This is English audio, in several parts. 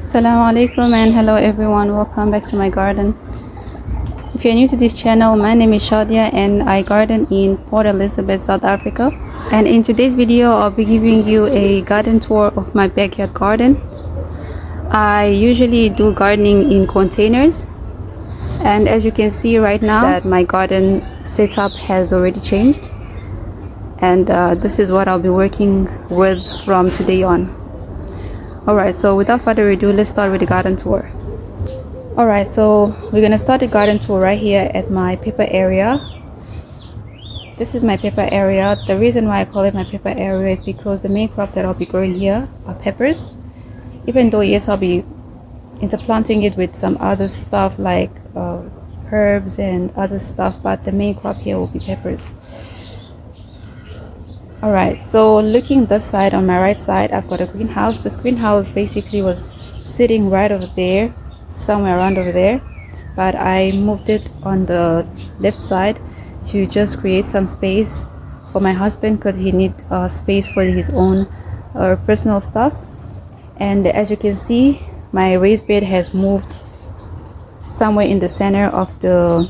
Assalamu alaikum and hello everyone, welcome back to my garden. If you're new to this channel, my name is Shadia and I garden in Port Elizabeth, South Africa. And in today's video I'll be giving you a garden tour of my backyard garden. I usually do gardening in containers, and as you can see right now that my garden setup has already changed, and this is what I'll be working with from today on. Alright, so without further ado, let's start with the garden tour. Alright, so we're gonna start the garden tour right here at my pepper area. This is my pepper area. The reason why I call it my pepper area is because the main crop that I'll be growing here are peppers. Even though yes, I'll be interplanting it with some other stuff like herbs and other stuff, but the main crop here will be peppers. Alright, so looking this side, on my right side, I've got a greenhouse. This greenhouse basically was sitting right over there, somewhere around over there, but I moved it on the left side to just create some space for my husband, because he needs space for his own personal stuff. And as you can see, my raised bed has moved somewhere in the center of the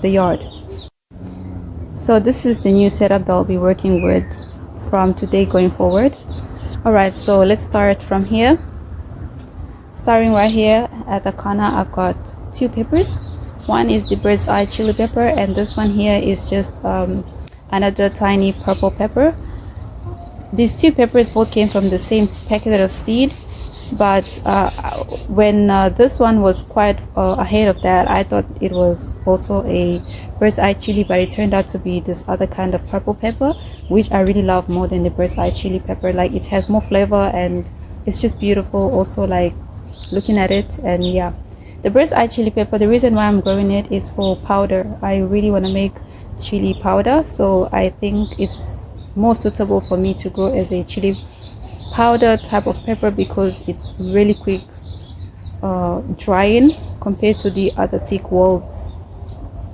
yard. So this is the new setup that I'll be working with from today going forward. Alright, so let's start from here. Starting right here at the corner, I've got two peppers. One is the bird's eye chili pepper, and this one here is just another tiny purple pepper. These two peppers both came from the same packet of seed, but when this one was quite ahead of that, I thought it was also a bird's eye chili, but it turned out to be this other kind of purple pepper, which I really love more than the bird's eye chili pepper. Like, it has more flavor and it's just beautiful also, like looking at it. And yeah, the bird's eye chili pepper, the reason why I'm growing it is for powder. I really want to make chili powder, so I think it's more suitable for me to grow as a chili powder type of pepper, because it's really quick drying compared to the other thick walled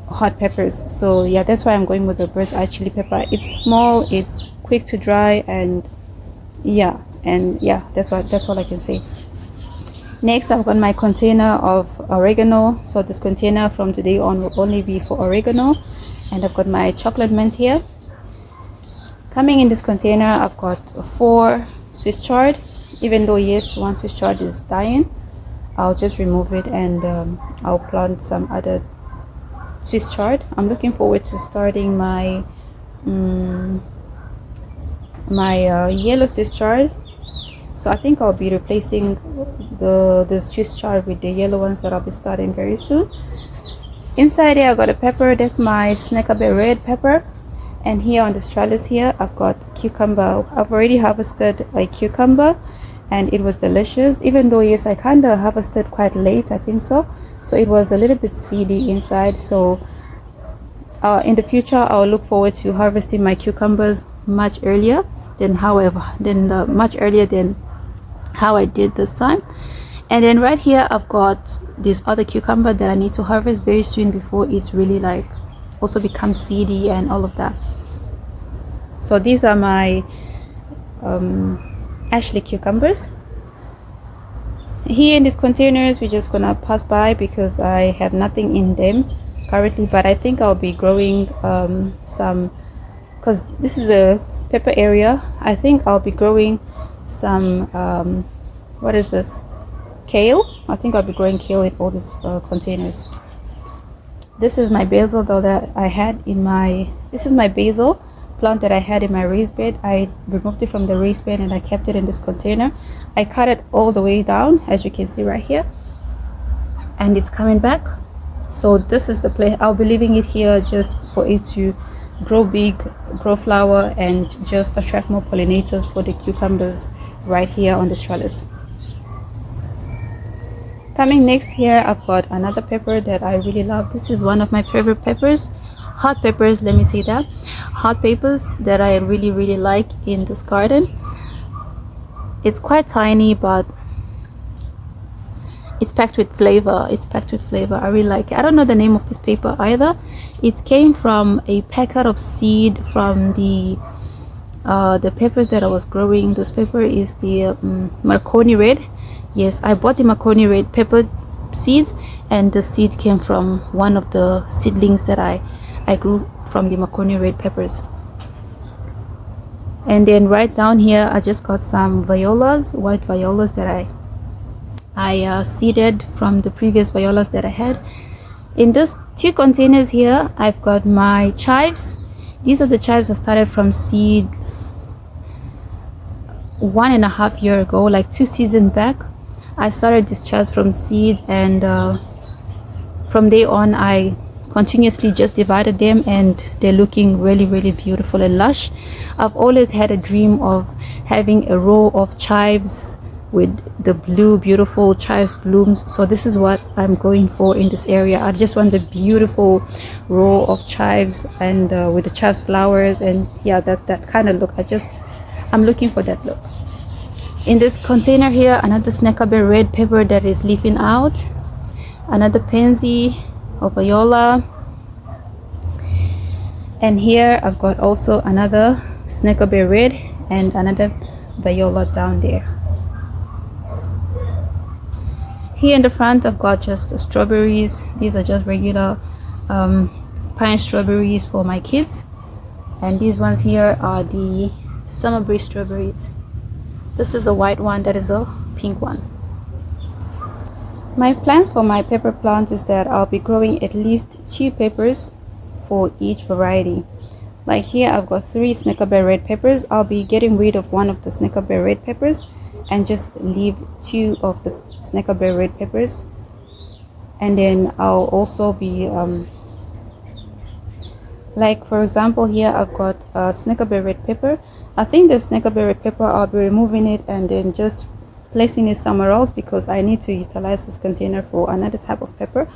hot peppers. So yeah, that's why I'm going with the bird's eye chili pepper. It's small, it's quick to dry, and yeah, that's all I can say. Next, I've got my container of oregano. So this container from today on will only be for oregano, and I've got my chocolate mint here. Coming in this container, I've got 4 Swiss chard. Even though yes, one Swiss chard is dying, I'll just remove it and I'll plant some other Swiss chard. I'm looking forward to starting my yellow Swiss chard. So I think I'll be replacing the Swiss chard with the yellow ones that I'll be starting very soon. Inside here, I got a pepper. That's my snackaberry red pepper. And here on the trellis here, I've got cucumber. I've already harvested a cucumber and it was delicious, even though yes, I kind of harvested quite late, I think so it was a little bit seedy inside. So in the future, I'll look forward to harvesting my cucumbers much earlier than how I did this time. And then right here, I've got this other cucumber that I need to harvest very soon before it's really like also becomes seedy and all of that. So these are my Ashley cucumbers. Here in these containers, we're just gonna pass by because I have nothing in them currently, but I think I'll be growing some, because this is a pepper area. I think I'll be growing some what is this, kale. I think I'll be growing kale in all these containers. This is my basil though that I had in my, this is my basil plant that I had in my raised bed. I removed it from the raised bed and I kept it in this container. I cut it all the way down, as you can see right here, and it's coming back. So this is the place. I'll be leaving it here just for it to grow big, grow flower, and just attract more pollinators for the cucumbers right here on the trellis. Coming next here, I've got another pepper that I really love. This is one of my favorite peppers, hot peppers, let me say that. Hot peppers that I really like in this garden. It's quite tiny, but it's packed with flavor. I really like it. I don't know the name of this pepper either. It came from a packet of seed from the peppers that I was growing. This pepper is the Marconi red. Yes, I bought the macaroni red pepper seeds, and the seed came from one of the seedlings that I grew from the macaroni red peppers. And then right down here I just got some violas, white violas that I seeded from the previous violas that I had. In this 2 containers here I've got my chives. These are the chives I started from seed 1.5 years ago, like 2 seasons back. I started these chives from seed, and from day on I continuously just divided them, and they're looking really, really beautiful and lush. I've always had a dream of having a row of chives with the blue, beautiful chives blooms, so this is what I'm going for in this area. I just want the beautiful row of chives, and with the chives flowers, and yeah, that kind of look. I'm looking for that look. In this container here, another snackaberry red pepper that is leafing out, another pansy of viola, and here I've got also another snackaberry red and another viola down there. Here in the front I've got just strawberries. These are just regular pine strawberries for my kids, and these ones here are the summer breeze strawberries. This is a white one, that is a pink one. My plans for my pepper plants is that I'll be growing at least 2 peppers for each variety. Like here I've got 3 snackaberry red peppers. I'll be getting rid of one of the snackaberry red peppers and just leave 2 of the snackaberry red peppers, and then I'll also be like for example here I've got a snackaberry red pepper. I think the snackaberry red pepper, I'll be removing it and then just placing it somewhere else, because I need to utilize this container for another type of pepper,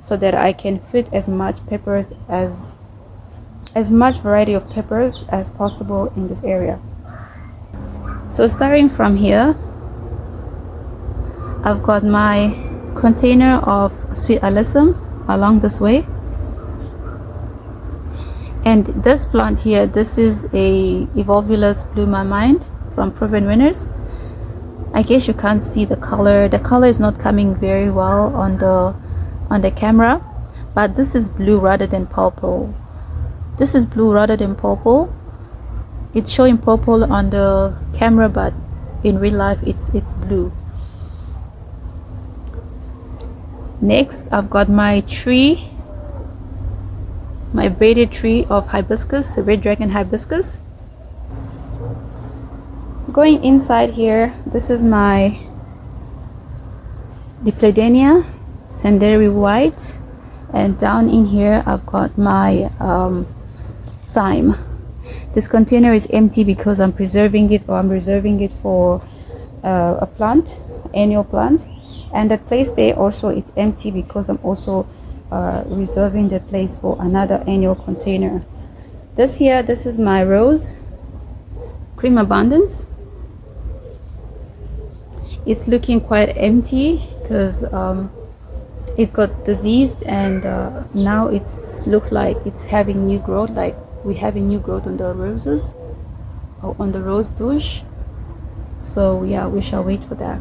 so that I can fit as much peppers as much variety of peppers as possible in this area. So starting from here, I've got my container of sweet alyssum along this way, and this plant here, this is a evolvulus blew my mind from Proven Winners. I guess you can't see the color. The color is not coming very well on the camera, but this is blue rather than purple. This is blue rather than purple. It's showing purple on the camera, but in real life it's blue. Next I've got my tree, my braided tree of hibiscus, red dragon hibiscus. Going inside here, this is my Dipladenia Sanderi white, and down in here I've got my thyme. This container is empty because I'm preserving it, or I'm reserving it for a plant, annual plant, and the place there also it's empty because I'm also reserving the place for another annual container. This is my rose, Cream Abundance. It's looking quite empty because it got diseased, and now it looks like it's having new growth, like we having new growth on the roses or on the rose bush. So yeah, we shall wait for that.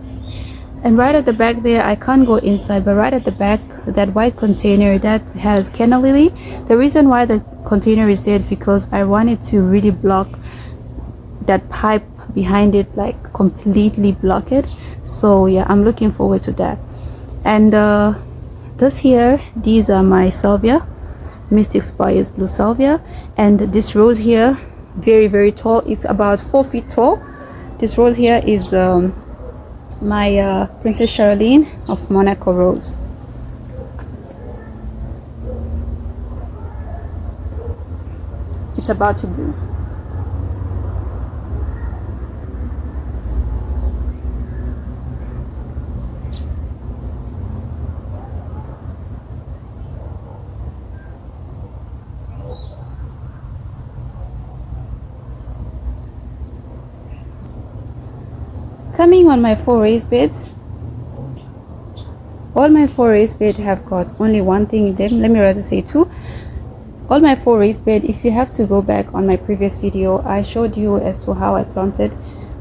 And right at the back there, I can't go inside, but right at the back, that white container that has canna lily. The reason why the container is there is because I wanted to really block that pipe behind it, like completely block it. So yeah, I'm looking forward to that. And this here, these are my salvia, Mystic Spires Blue Salvia, and this rose here, very, very tall. It's about 4 feet tall. This rose here is my Princess Charlene of Monaco rose. It's about to bloom. Coming on my 4 raised beds, all my 4 raised beds have got only one thing in them. Let me rather say 2. All my 4 raised beds, if you have to go back on my previous video, I showed you as to how I planted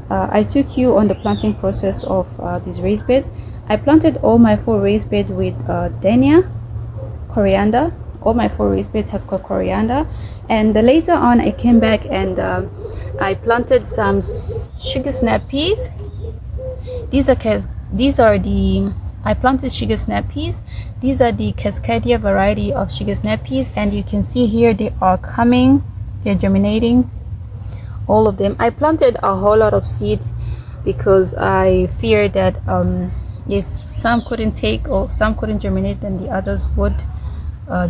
I took you on the planting process of these raised beds. I planted all my 4 raised beds with dania, coriander. All my 4 raised beds have got coriander, and later on I came back and I planted some sugar snap peas. I planted sugar snap peas. These are the Cascadia variety of sugar snap peas, and you can see here they are coming, they're germinating, all of them. I planted a whole lot of seed because I feared that if some couldn't take or some couldn't germinate, then the others would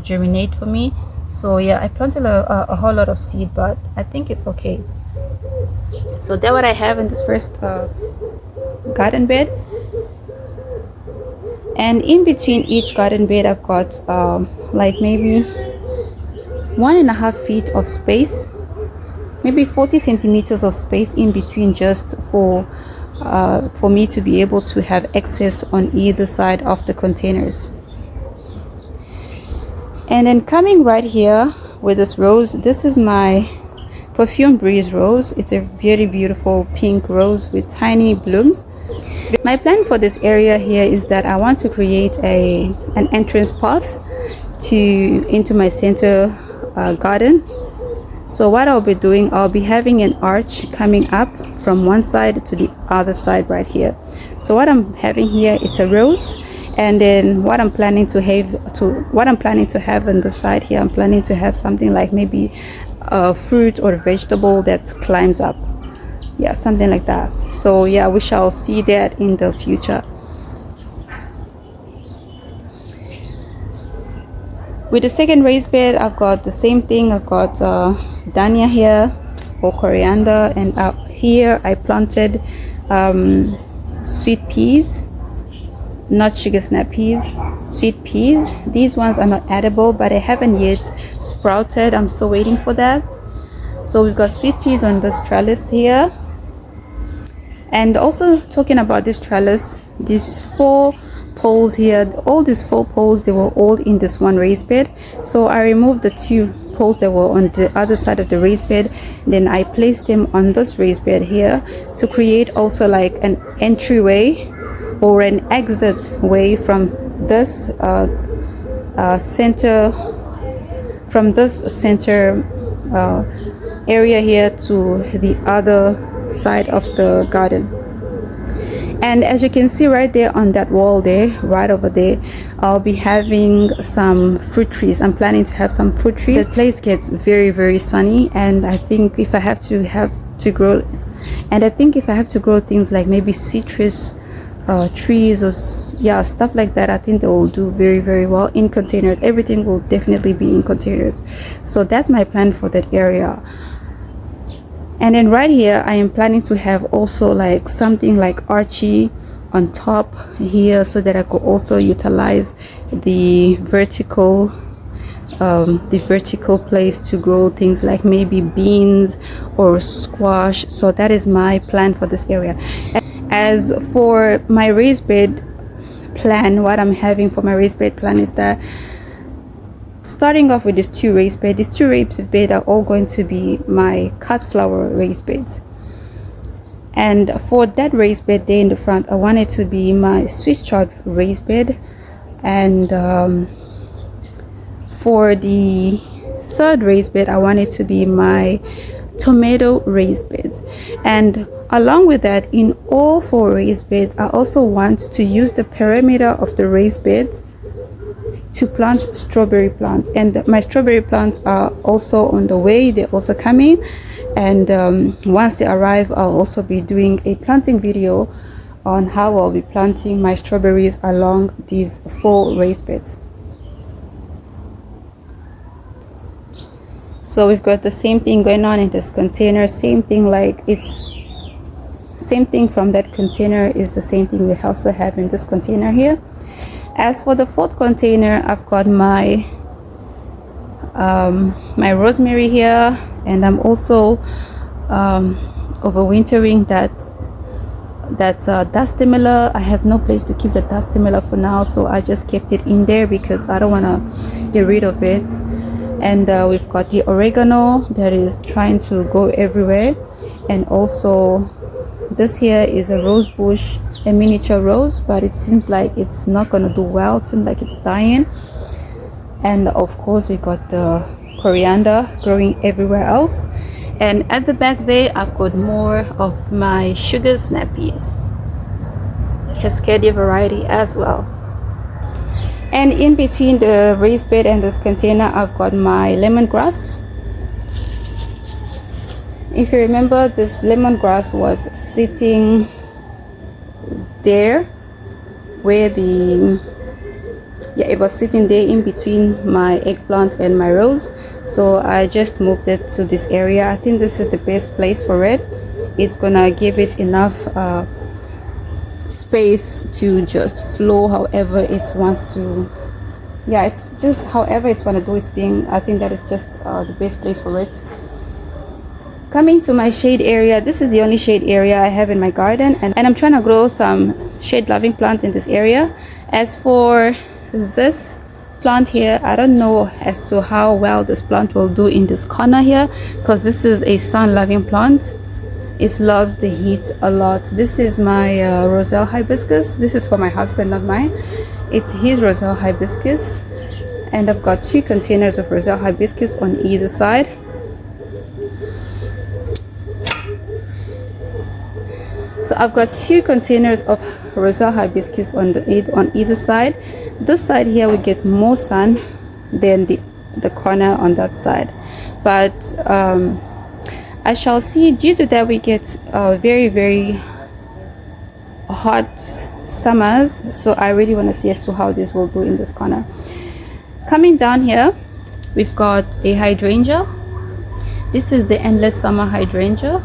germinate for me. So yeah, I planted a whole lot of seed, but I think it's okay. So that's what I have in this first garden bed. And in between each garden bed I've got like maybe 1.5 feet of space, maybe 40 centimeters of space in between, just for me to be able to have access on either side of the containers. And then coming right here with this rose, this is my Perfume Breeze rose. It's a very beautiful pink rose with tiny blooms. My plan for this area here is that I want to create an entrance path into my center garden. So what I'll be doing, I'll be having an arch coming up from one side to the other side right here. So what I'm having here, it's a rose, and then what I'm planning to have on the side here, I'm planning to have something like maybe a fruit or a vegetable that climbs up. Yeah, something like that. So yeah, we shall see that in the future. With the second raised bed, I've got the same thing. I've got dania here, or coriander, and out here I planted sweet peas, not sugar snap peas, sweet peas. These ones are not edible, but they haven't yet sprouted. I'm still waiting for that. So we've got sweet peas on this trellis here. And also talking about this trellis, these 4 poles here, all these 4 poles, they were all in this one raised bed. So I removed the 2 poles that were on the other side of the raised bed, then I placed them on this raised bed here to create also like an entryway or an exit way from this center area here to the other side of the garden. And as you can see right there on that wall there, right over there, I'll be having some fruit trees. I'm planning to have some fruit trees. This place gets very, very sunny, and I think if I have to grow things like maybe citrus trees or stuff like that, I think they will do very, very well in containers. Everything will definitely be in containers. So that's my plan for that area. And then right here I am planning to have also like something like archway on top here, so that I could also utilize the vertical place to grow things like maybe beans or squash. So that is my plan for this area. As for my raised bed plan, what I'm having for my raised bed plan is that, starting off with these 2 raised beds, these 2 raised beds are all going to be my cut flower raised beds. And for that raised bed there in the front, I want it to be my Swiss chard raised bed. And for the third raised bed, I want it to be my tomato raised beds. And along with that, in all 4 raised beds, I also want to use the perimeter of the raised beds to plant strawberry plants. And my strawberry plants are also on the way, they're also coming. And once they arrive, I'll also be doing a planting video on how I'll be planting my strawberries along these 4 raised beds. So we've got the same thing going on in this container, same thing from that container is the same thing we also have in this container here. As for the 4th container, I've got my my rosemary here, and I'm also overwintering that dust stimulator. I have no place to keep the dust stimulator for now, so I just kept it in there because I don't want to get rid of it. And we've got the oregano that is trying to go everywhere, and also This here is a rose bush, a miniature rose, but it seems like it's not gonna do well. It seems like it's dying. And of course we got the coriander growing everywhere else. And at the back there I've got more of my sugar snap peas, Cascadia variety as well. And in between the raised bed and this container I've got my lemongrass. If you remember, this lemongrass was sitting there where it was sitting there in between my eggplant and my rose, so I just moved it to this area. I think this is the best place for it. It's gonna give it enough space to just flow however it wants to. Yeah, it's just however it's want to do its thing. I think that is just the best place for it. Coming to my shade area, this is the only shade area I have in my garden, and I'm trying to grow some shade loving plants in this area. As for this plant here, I don't know as to how well this plant will do in this corner here, because this is a sun loving plant. It loves the heat a lot. This is my Roselle hibiscus. This is for my husband, not mine. It's his Roselle hibiscus, and I've got 2 containers of Roselle hibiscus on either side. So I've got 2 containers of Roselle hibiscus on either side. This side here we get more sun than the corner on that side, but I shall see. Due to that, we get very, very hot summers, so I really want to see as to how this will do in this corner. Coming down here, we've got a hydrangea. This is the endless summer hydrangea,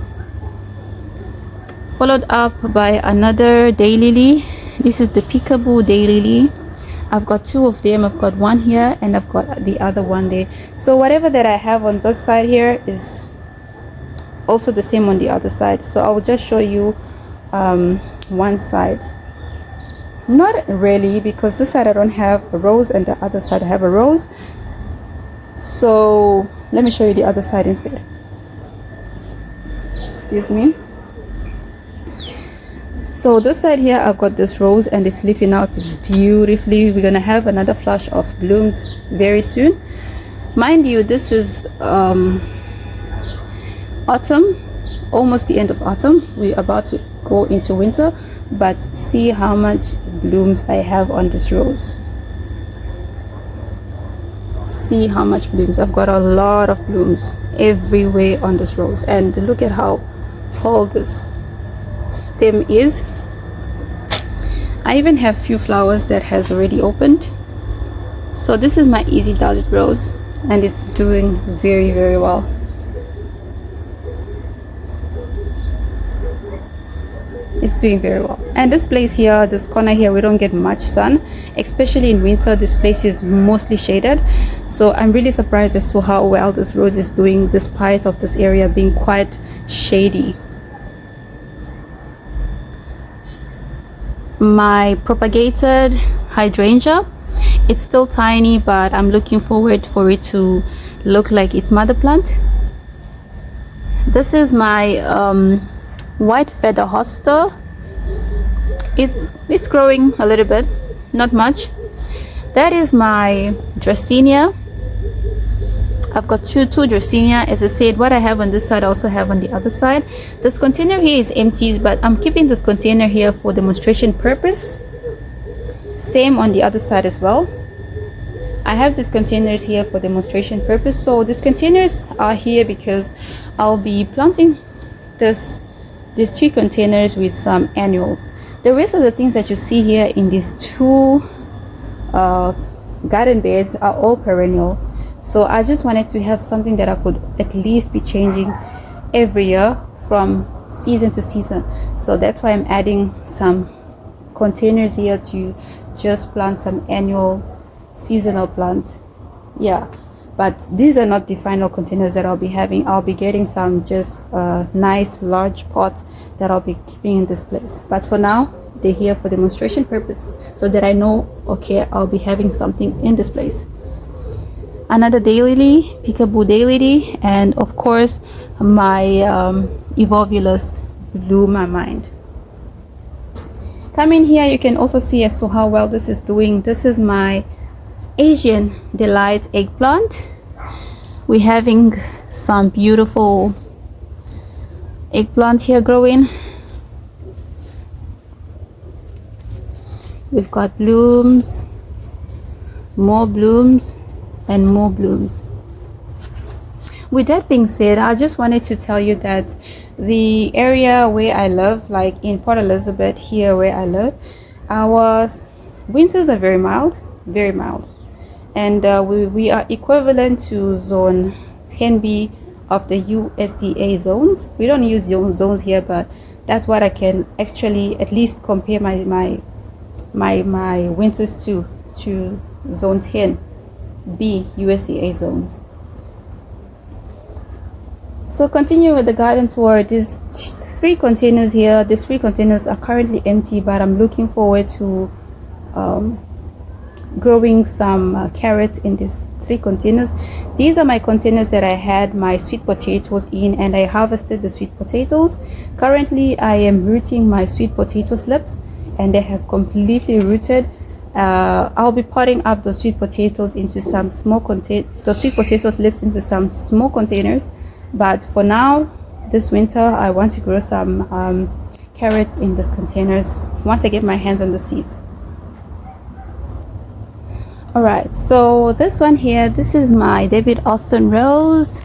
followed up by another daylily. This is the peekaboo daylily. I've got 2 of them. I've got one here and I've got the other one there. So whatever that I have on this side here is also the same on the other side. So I will just show you one side. Not really, because this side I don't have a rose and the other side I have a rose. So let me show you the other side instead. Excuse me. So this side here I've got this rose and it's leafing out beautifully. We're gonna have another flush of blooms very soon. Mind you, this is autumn, almost the end of autumn. We're about to go into winter, but see how much blooms I have on this rose. See how much blooms. I've got a lot of blooms everywhere on this rose, and look at how tall this stem is. I even have few flowers that has already opened. So this is my Easy Does It rose, and it's doing very, very well. It's doing very well. And this place here, this corner here, we don't get much sun, especially in winter. This place is mostly shaded, so I'm really surprised as to how well this rose is doing despite of this area being quite shady. My propagated hydrangea, it's still tiny, but I'm looking forward for it to look like its mother plant. This is my white feather hosta. It's growing a little bit, not much. That is my Dracaena. I've got two Dracaena. As I said, what I have on this side I also have on the other side. This container here is empty, but I'm keeping this container here for demonstration purpose. Same on the other side as well. I have these containers here for demonstration purpose. So these containers are here because I'll be planting these 2 containers with some annuals. The rest of the things that you see here in these 2 garden beds are all perennial. So I just wanted to have something that I could at least be changing every year from season to season. So that's why I'm adding some containers here to just plant some annual seasonal plants. Yeah, but these are not the final containers that I'll be having. I'll be getting some just nice large pots that I'll be keeping in this place. But for now, they're here for demonstration purpose, so that I know, okay, I'll be having something in this place. Another daylily, peekaboo daylily, and of course my evolvulus blew my mind. Come in here, you can also see as to how well this is doing. This is my Asian Delight eggplant. We're having some beautiful eggplant here growing. We've got blooms, more blooms, and more blooms. With that being said, I just wanted to tell you that the area where I live, like in Port Elizabeth here where I live, our winters are very mild, and we are equivalent to zone 10B of the USDA zones. We don't use zones here, but that's what I can actually at least compare my winters to zone 10B USDA zones. So continue with the garden tour. These 3 containers here, these 3 containers are currently empty, but I'm looking forward to growing some carrots in these 3 containers. These are my containers that I had my sweet potatoes in, and I harvested the sweet potatoes. Currently I am rooting my sweet potato slips, and they have completely rooted. I'll be potting up the sweet potatoes into some small the sweet potato slips into some small containers. But for now, this winter, I want to grow some carrots in these containers once I get my hands on the seeds. Alright, so this one here, this is my David Austin rose,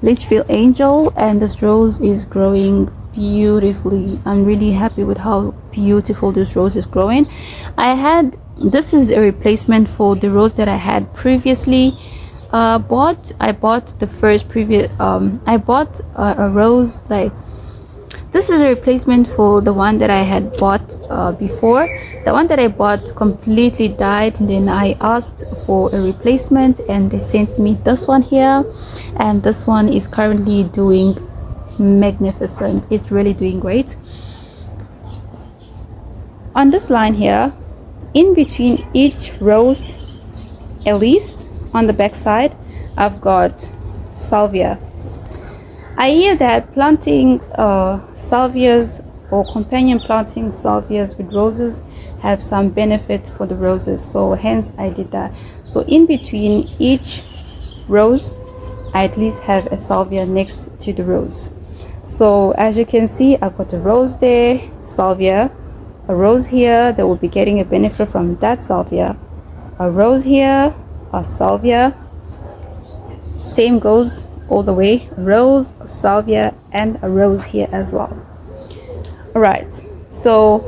Litchfield Angel, and this rose is growing beautifully. I'm really happy with how beautiful this rose is growing. This is a replacement for the rose that I had previously bought. I bought the first previous I bought a rose, like this is a replacement for the one that I had bought before. The one that I bought completely died, and then I asked for a replacement, and they sent me this one here, and this one is currently doing magnificent. It's really doing great. On this line here, in between each rose, at least on the back side, I've got salvia. I hear that planting salvias or companion planting salvias with roses have some benefit for the roses, so hence I did that. So in between each rose, I at least have a salvia next to the rose. So as you can see, I've got a rose there, salvia, a rose here that will be getting a benefit from that salvia, a rose here, a salvia, same goes all the way, rose, salvia, and a rose here as well. Alright, so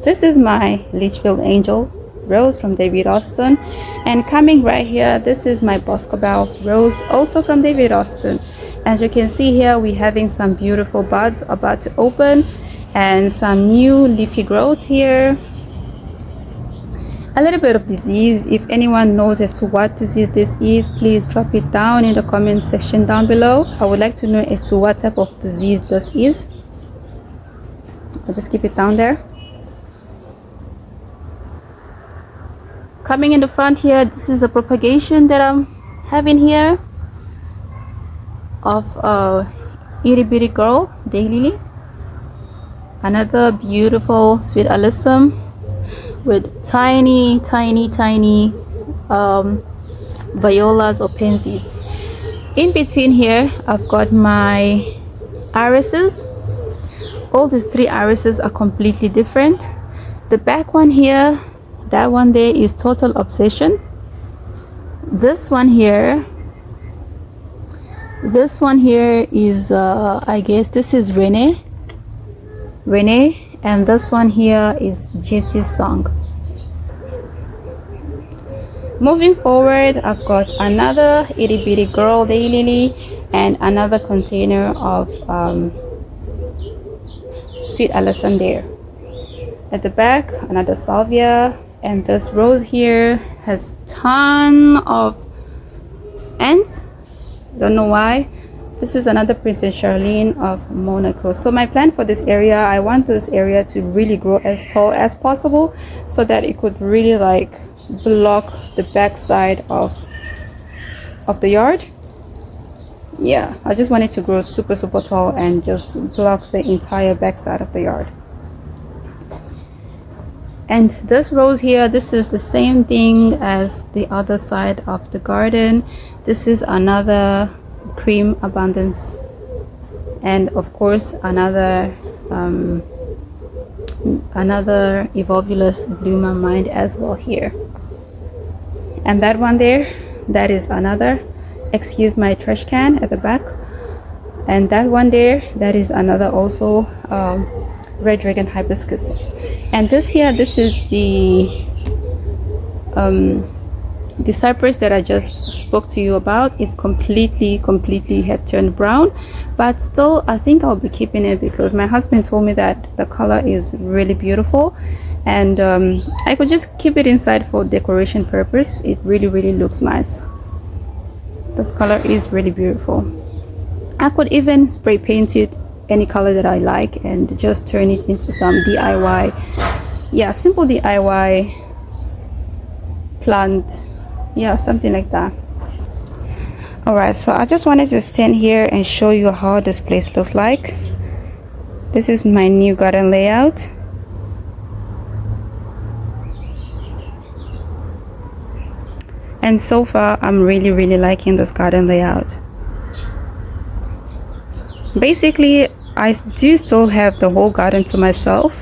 this is my Litchfield Angel rose from David Austin, and coming right here, this is my Boscobel rose, also from David Austin. As you can see here, we're having some beautiful buds about to open and some new leafy growth here. A little bit of disease. If anyone knows as to what disease this is, please drop it down in the comment section down below. I would like to know as to what type of disease this is. I'll just keep it down there. Coming in the front here, this is a propagation that I'm having here of itty bitty girl daylily. Another beautiful sweet alyssum with tiny violas or pansies. In between here, I've got my irises. All these 3 irises are completely different. The back one here, that one there is Total Obsession. This one here is I guess this is Renee, and this one here is Jesse's Song. Moving forward, I've got another itty bitty girl daylily and another container of sweet alyssum there. At the back, another salvia, and this rose here has ton of ants. Don't know why. This is another Princess Charlene of Monaco. So my plan for this area, I want this area to really grow as tall as possible so that it could really like block the back side of the yard. yeah, I just want it to grow super tall and just block the entire back side of the yard. And this rose here, this is the same thing as the other side of the garden. This is another cream abundance, and of course another evolvulus bloomer mind as well here. And that one there, that is another, excuse my trash can at the back. And that one there, that is another also red dragon hibiscus. And this here, this is the cypress that I just spoke to you about. Is completely had turned brown, but still I think I'll be keeping it because my husband told me that the color is really beautiful, and I could just keep it inside for decoration purpose. It really looks nice. This color is really beautiful. I could even spray paint it any color that I like and just turn it into some DIY, yeah, simple DIY plant, yeah, something like that. All right, so I just wanted to stand here and show you how this place looks like. This is my new garden layout. And so far I'm really liking this garden layout. Basically I do still have the whole garden to myself.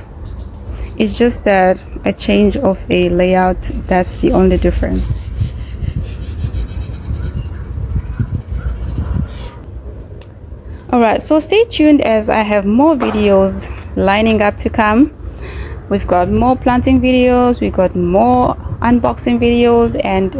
It's just that a change of a layout, that's the only difference. Alright, so stay tuned as I have more videos lining up to come. We've got more planting videos, we've got more unboxing videos, and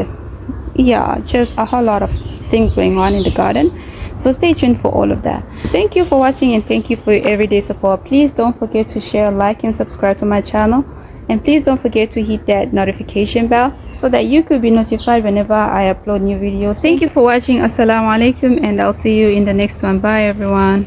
yeah, just a whole lot of things going on in the garden. So stay tuned for all of that. Thank you for watching, and thank you for your everyday support. Please don't forget to share, like, and subscribe to my channel. And please don't forget to hit that notification bell so that you could be notified whenever I upload new videos. Thank you for watching. Assalamu alaikum, and I'll see you in the next one. Bye everyone.